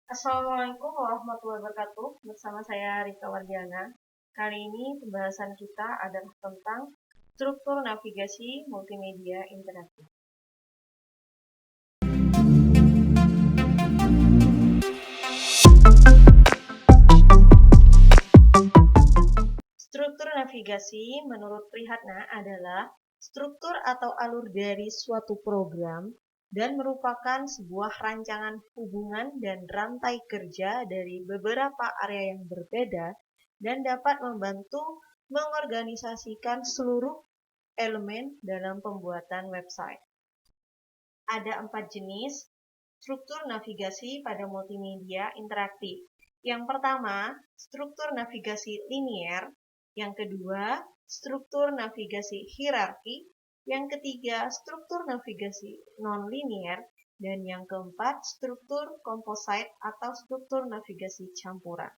Assalamualaikum warahmatullahi wabarakatuh. Bersama saya Rika Wardiana. Kali ini pembahasan kita adalah tentang struktur navigasi multimedia interaktif. Struktur navigasi menurut Prihatna adalah struktur atau alur dari suatu program dan merupakan sebuah rancangan hubungan dan rantai kerja dari beberapa area yang berbeda dan dapat membantu mengorganisasikan seluruh elemen dalam pembuatan website. Ada 4 jenis struktur navigasi pada multimedia interaktif. Yang pertama, struktur navigasi linier. Yang kedua, struktur navigasi hierarki. Yang ketiga, struktur navigasi non-linier. Dan yang keempat, struktur composite atau struktur navigasi campuran.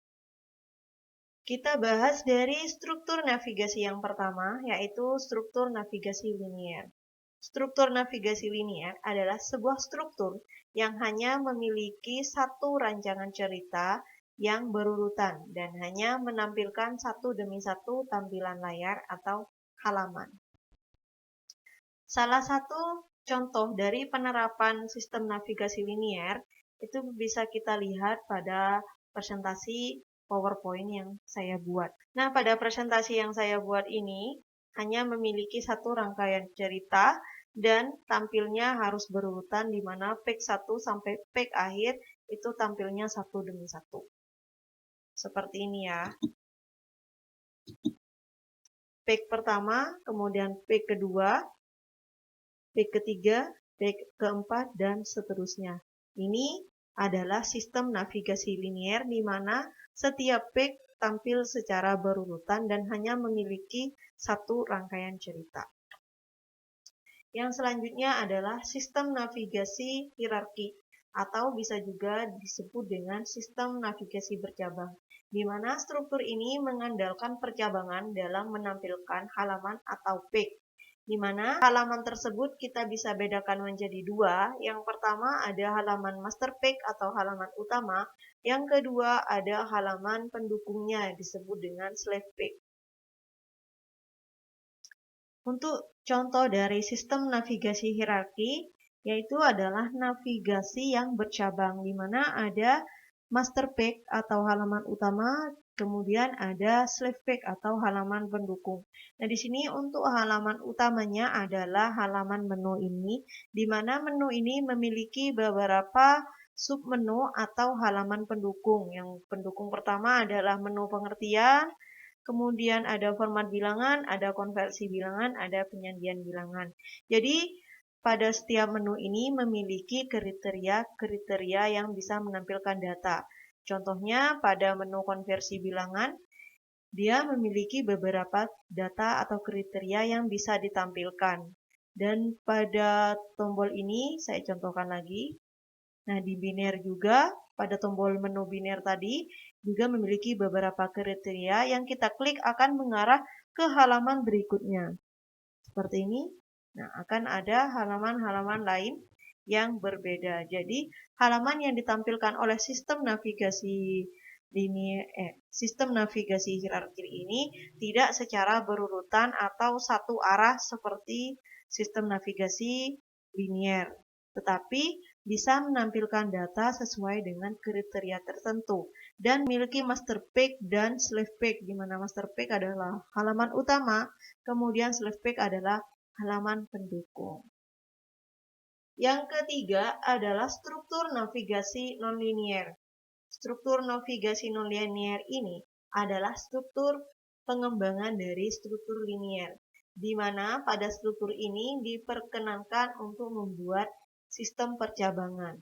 Kita bahas dari struktur navigasi yang pertama, yaitu struktur navigasi linier. Struktur navigasi linier adalah sebuah struktur yang hanya memiliki satu rancangan cerita yang berurutan dan hanya menampilkan satu demi satu tampilan layar atau halaman. Salah satu contoh dari penerapan sistem navigasi linier itu bisa kita lihat pada presentasi PowerPoint yang saya buat. Nah, pada presentasi yang saya buat ini hanya memiliki satu rangkaian cerita dan tampilnya harus berurutan di mana page 1 sampai page akhir itu tampilnya satu demi satu. Seperti ini ya. Page pertama, kemudian page kedua, page ketiga, page keempat, dan seterusnya. Ini adalah sistem navigasi linier di mana setiap page tampil secara berurutan dan hanya memiliki satu rangkaian cerita. Yang selanjutnya adalah sistem navigasi hierarki atau bisa juga disebut dengan sistem navigasi bercabang, di mana struktur ini mengandalkan percabangan dalam menampilkan halaman atau page, di mana halaman tersebut kita bisa bedakan menjadi dua. Yang pertama ada halaman master page atau halaman utama, yang kedua ada halaman pendukungnya disebut dengan slave page. Untuk contoh dari sistem navigasi hierarki, yaitu adalah navigasi yang bercabang, di mana ada master page atau halaman utama, kemudian ada slave page atau halaman pendukung. Nah, di sini untuk halaman utamanya adalah halaman menu ini, di mana menu ini memiliki beberapa submenu atau halaman pendukung. Yang pendukung pertama adalah menu pengertian, kemudian ada format bilangan, ada konversi bilangan, ada penyajian bilangan. Jadi, pada setiap menu ini memiliki kriteria-kriteria yang bisa menampilkan data. Contohnya pada menu konversi bilangan, dia memiliki beberapa data atau kriteria yang bisa ditampilkan. Dan pada tombol ini saya contohkan lagi. Nah, di biner juga, pada tombol menu biner tadi, juga memiliki beberapa kriteria yang kita klik akan mengarah ke halaman berikutnya. Seperti ini. Nah, akan ada halaman-halaman lain yang berbeda. Jadi, halaman yang ditampilkan oleh sistem navigasi sistem navigasi hierarki ini tidak secara berurutan atau satu arah seperti sistem navigasi linier, tetapi bisa menampilkan data sesuai dengan kriteria tertentu dan memiliki master page dan slave page, di mana master page adalah halaman utama, kemudian slave page adalah halaman pendukung. Yang ketiga adalah struktur navigasi nonlinier. Struktur navigasi nonlinier ini adalah struktur pengembangan dari struktur linier, di mana pada struktur ini diperkenankan untuk membuat sistem percabangan.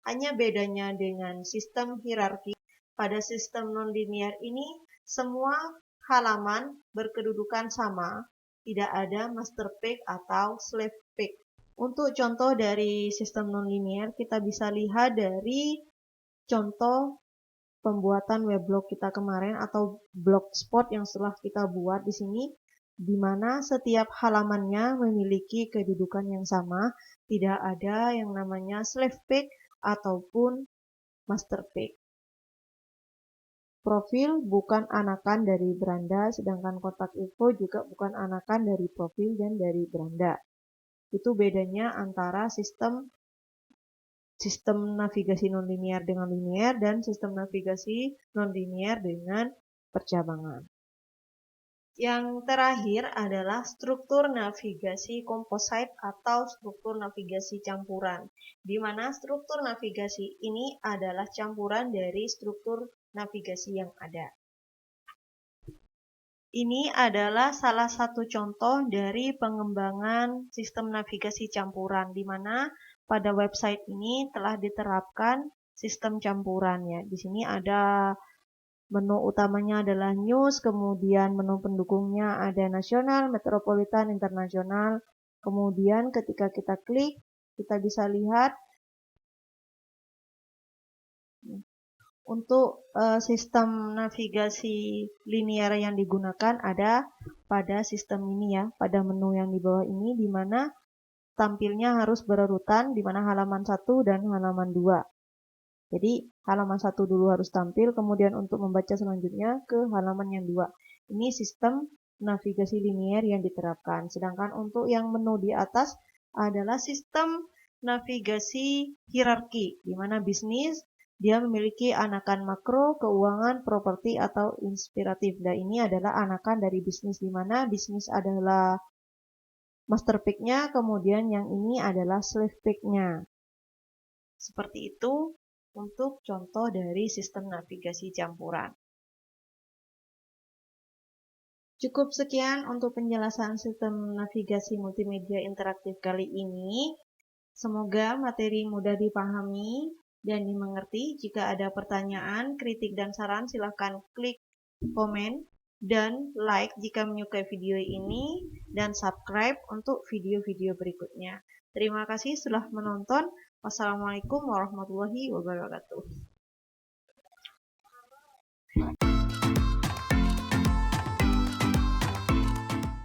Hanya bedanya dengan sistem hierarki, pada sistem nonlinier ini semua halaman berkedudukan sama, tidak ada master page atau slave page. Untuk contoh dari sistem nonlinier, kita bisa lihat dari contoh pembuatan weblog kita kemarin atau blogspot yang setelah kita buat di sini, di mana setiap halamannya memiliki kedudukan yang sama, tidak ada yang namanya slave page ataupun master page. Profil bukan anakan dari beranda, sedangkan kontak info juga bukan anakan dari profil dan dari beranda. Itu bedanya antara sistem navigasi nonlinier dengan linier dan sistem navigasi nonlinier dengan percabangan. Yang terakhir adalah struktur navigasi composite atau struktur navigasi campuran, di mana struktur navigasi ini adalah campuran dari struktur navigasi yang ada. Ini adalah salah satu contoh dari pengembangan sistem navigasi campuran, di mana pada website ini telah diterapkan sistem campurannya. Di sini ada menu utamanya adalah news, kemudian menu pendukungnya ada nasional, metropolitan, internasional. Kemudian ketika kita klik, kita bisa lihat untuk sistem navigasi linear yang digunakan ada pada sistem ini ya, pada menu yang di bawah ini, di mana tampilnya harus berurutan, di mana halaman 1 dan halaman 2. Jadi halaman 1 dulu harus tampil, kemudian untuk membaca selanjutnya ke halaman yang 2. Ini sistem navigasi linier yang diterapkan. Sedangkan untuk yang menu di atas adalah sistem navigasi hierarki, di mana bisnis dia memiliki anakan makro, keuangan, properti, atau inspiratif. Dan ini adalah anakan dari bisnis, di mana bisnis adalah master page-nya, kemudian yang ini adalah slave page-nya. Seperti itu untuk contoh dari sistem navigasi campuran. Cukup sekian untuk penjelasan sistem navigasi multimedia interaktif kali ini. Semoga materi mudah dipahami dan dimengerti. Jika ada pertanyaan, kritik, dan saran, silahkan klik komen dan like jika menyukai video ini, dan subscribe untuk video-video berikutnya. Terima kasih sudah menonton. Wassalamualaikum warahmatullahi wabarakatuh.